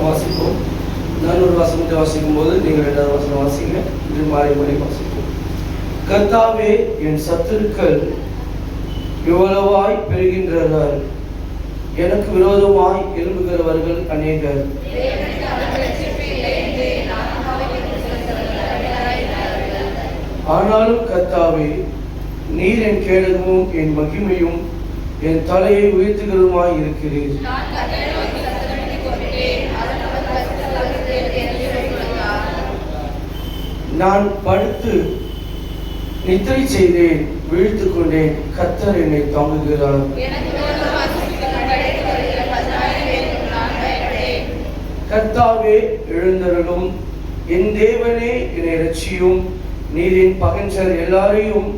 வாசிப்போம். நான் ஒரு வசனத்தை வாசிக்கும் போது நீங்கள் 2வது வசனம் வாசிங்க. இது மாறி மாறி வாசிப்போம். கர்த்தாவே, என் சத்துருக்கள் எவ்வளவாய் பெறுகின்றனர், எனக்கு விரோதமாய் எழும்புகிறவர்கள் அநேகர். ஆனாலும் கர்த்தாவே, நீர் என் கேடகமும் என் மகிமையும் என் தலையை உயர்த்துகிறதுமாய் இருக்கிறீர். நான் படுத்து நித்திரை செய்தேன், வீழ்த்து கொண்டேன், கர்த்தர் என்னை தாங்குகிறார். கர்த்தாவே, எழுந்தருளும், என் தேவனே என்னை இரட்சியும். நீர் என் பகைஞர் எல்லாரையும்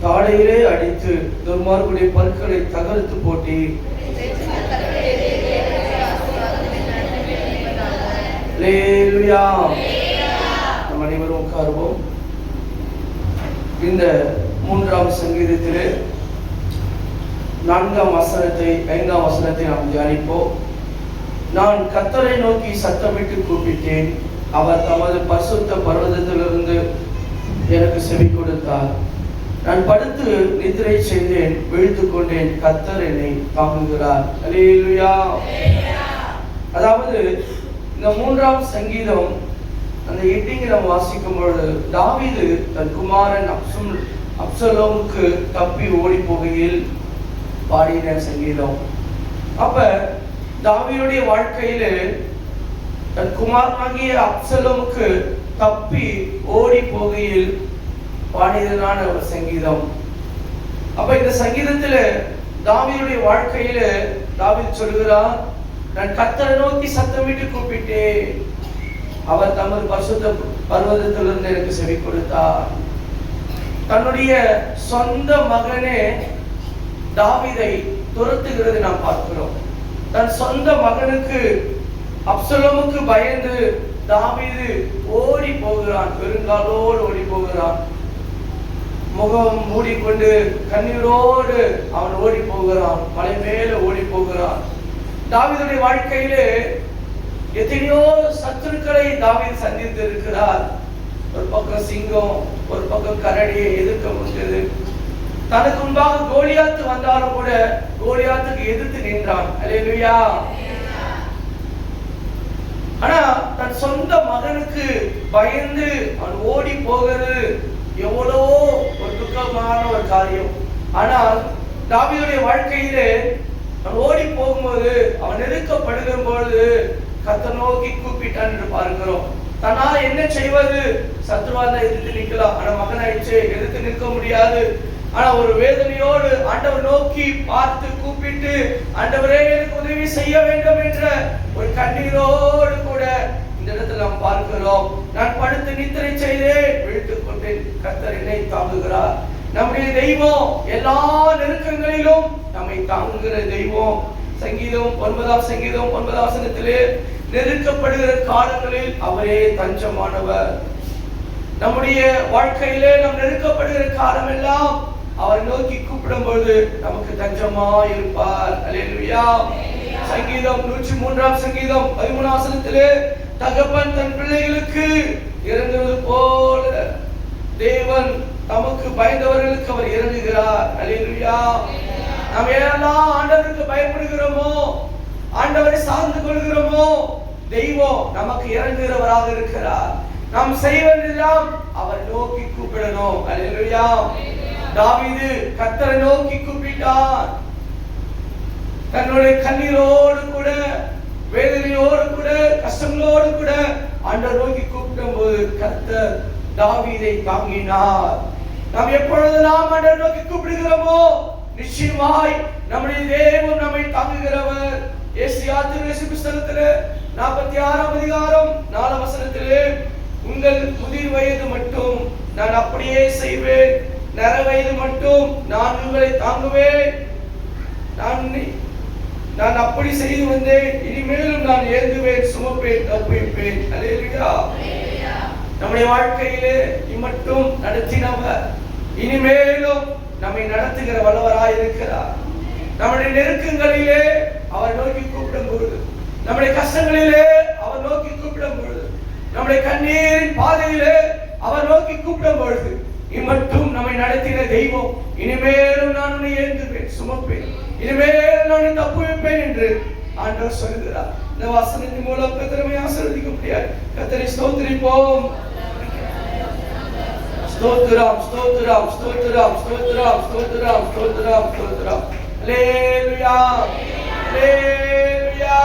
தாடையிலே அடித்து துன்மார்க்குடைய பற்களை தகர்த்து போட்டீர். அல்லேலூயா. நம் அனைவரும் உட்காருவோம். இந்த 3ஆம் சங்கீதத்திலே 4ஆம் வசனத்தை 5ஆம் வசனத்தை நாம் தியானிப்போம். நான் கர்த்தரை நோக்கி சத்தமிட்டு கூப்பிட்டேன், அவர் தமது பரிசுத்த பர்வதத்திலிருந்து எனக்கு செவி கொடுத்தார். நான் படுத்து நித்திரை செய்தேன், வீழ்த்து கொண்டேன், கர்த்தர் என்னை தாங்குகிறார். அல்லேலூயா. அதாவது இந்த 3ஆம் சங்கீதம் அந்த எட்டிங்கை நாம் வாசிக்கும் பொழுது தாவீது தன் குமாரன் அப்சலோமுக்கு தப்பி ஓடி போகையில் பாடின சங்கீதம். அப்ப தாவீதுடைய வாழ்க்கையில தன் குமாரனாகிய அப்சலோமுக்கு தப்பி ஓடி போகையில் பாடியதான ஒரு சங்கீதம். அப்ப இந்த சங்கீதத்துல தாவீதுடைய வாழ்க்கையில தாவீது சொல்கிறார், நான் கர்த்தரை நோக்கி சத்தமிட்டு கூப்பிட்டேன், அவர் தமது பரிசுத்த பர்வதத்திலிருந்து எனக்கு செவி கொடுத்தார். தன்னுடைய சொந்த மகனே தாவீதை துரத்துகிறது நாம் பார்க்கிறோம். தன் சொந்த மகனுக்கு அப்சலோமுக்கு பயந்து தாவீது ஓடி போகிறான், பெருங்காலோடு ஓடி போகிறான், முகம் மூடிக்கொண்டு கண்ணீரோடு அவன் ஓடி போகிறான், மலை மேல ஓடி போகிறான். தாவீதுடைய வாழ்க்கையிலே எத்தனையோ சத்துருக்களை தாவீது சந்தித்து இருக்கிறார். ஒரு பக்கம் சிங்கம், ஒரு பக்கம் கரடியை எதிர்க்க முடிந்தது. தனக்கு முன்பாக கோலியாத்து வந்தாலும் கூட கோலியாத்துக்கு எதிர்த்து நின்றான். அல்லேலூயா. ஆனா தன் சொந்த மகனுக்கு பயந்து அவன் ஓடி போகிறது எவ்வளவோ ஒரு துக்கமான ஒரு காரியம். ஆனால் தாவீதுடைய வாழ்க்கையிலே அவன் ஓடி போகும்போது, அவன் நெருக்கப்படுகிற பொழுது கர்த்தரை நோக்கி கூப்பிட்டான் என்று பார்க்கிறோம். தன்னால் என்ன செய்வது? சத்ருவாத எதிர்த்து நிற்கலாம், ஆனா மகனாயிடுச்சு, எதிர்த்து நிற்க முடியாது. ஆனா ஒரு வேதனையோடு ஆண்டவர் நோக்கி பார்த்து கூப்பிட்டு, ஆண்டவரே எனக்கு உதவி செய்ய வேண்டும் என்ற ஒரு கண்ணீரோடு கூட இந்த இடத்துல நாம் பார்க்கிறோம். நான் படுத்து நித்திரை செய்தேன், விழித்துக் கொண்டேன், கர்த்தர் என்னை தாங்குகிறார். நம்முடைய தெய்வம் எல்லா நெருக்கங்களிலும் நம்மை தாங்குகிற தெய்வம். சங்கீதம் 9ஆம் சங்கீதம் 9ஆம் வசனத்திலே நெருக்கப்படுகிற காலங்களில் அவரே தஞ்சமானவர். நம்முடைய வாழ்க்கையிலே நாம் நெருக்கப்படுகிற காலம் எல்லாம் அவரை நோக்கி கூப்பிடும் பொழுது நமக்கு தஞ்சமா இருப்பார். அல்லேலூயா. சங்கீதம் 103ஆம் சங்கீதம் 13ஆம் வசனத்திலே தகப்பன் தன் பிள்ளைகளுக்கு இறங்குவது போல தேவன் தமக்கு பயந்தவர்களுக்கு அவர் இறங்குகிறார். அல்லேலூயா. நாம் எல்லாம் ஆண்டவருக்கு பயப்படுகிறோமோ, ஆண்டவரை சார்ந்து கொள்கிறோமோ, தெய்வம் நமக்கு இறங்குகிறவராக இருக்கிறார். நாம் செய்வதெல்லாம் அவரை நோக்கி கூப்பிடணும். அல்லேலூயா. தாவீது கர்த்தரை நோக்கி கூப்பிட்டார். தன்னுடைய கண்ணீரோடு கூட, வேதனையோடு கூட, கஷ்டங்களோடு கூட ஆண்டவர் நோக்கி கூப்பிடும் போது கர்த்தர் தாவீதை தாங்கினார். நாம் எப்பொழுதெல்லாம் ஆண்டவர் நோக்கி கூப்பிடுகிறோமோ நிச்சயமாய் நம்முடைய தேவன் நம்மை தாங்குகிறவர். ஏசாயா புத்தகத்திலே 46ஆம் அதிகாரம் 4ஆம் வசனத்திலே, உங்கள் முதிர் வயது மட்டும் நான் அப்படியே செய்வேன், நர வயது மட்டும் நான் உங்களை தாங்குவேன். நான் அப்படி செய்து வந்தேன், இனிமேலும் நான் ஏந்துவேன், சுமப்பேன், தப்புவிப்பேன். அல்லேலூயா. நம்முடைய வாழ்க்கையிலே இம்மட்டும் நடத்தினவர் இனிமேலும் நம்மை நடத்துகிற வல்லவராய் இருக்கிறார். நம்முடைய நெருக்கங்களிலே அவர் நோக்கி கூப்பிடும் பொழுது, நம்முடைய கஷ்டங்களிலே கூப்பிடும் பொழுது, நம்முடைய கண்ணீரின் பாதையிலே அவர் நோக்கி கூப்பிடும் பொழுது, இம்மட்டும் நம்மை நடத்தின தெய்வம் இனிமேலும் நான் உன்னை ஏந்துவேன், சுமப்பேன், இனிமேலும் நான் உன்னை தப்புவிப்பேன் என்று ஆண்டவர் சொல்கிறார். இந்த வசனத்தின் மூலம் கர்த்தரை ஆசீர்வதிக்க முடியாது. கர்த்தரை ஸ்தோத்திரிப்போம். ஸ்தோத்திரம், ஸ்தோத்திரம், ஸ்தோத்திரம், ஸ்தோத்திரம், ஸ்தோத்திரம், ஸ்தோத்திரம், ஸ்தோத்திரம். அல்லேலூயா, அல்லேலூயா.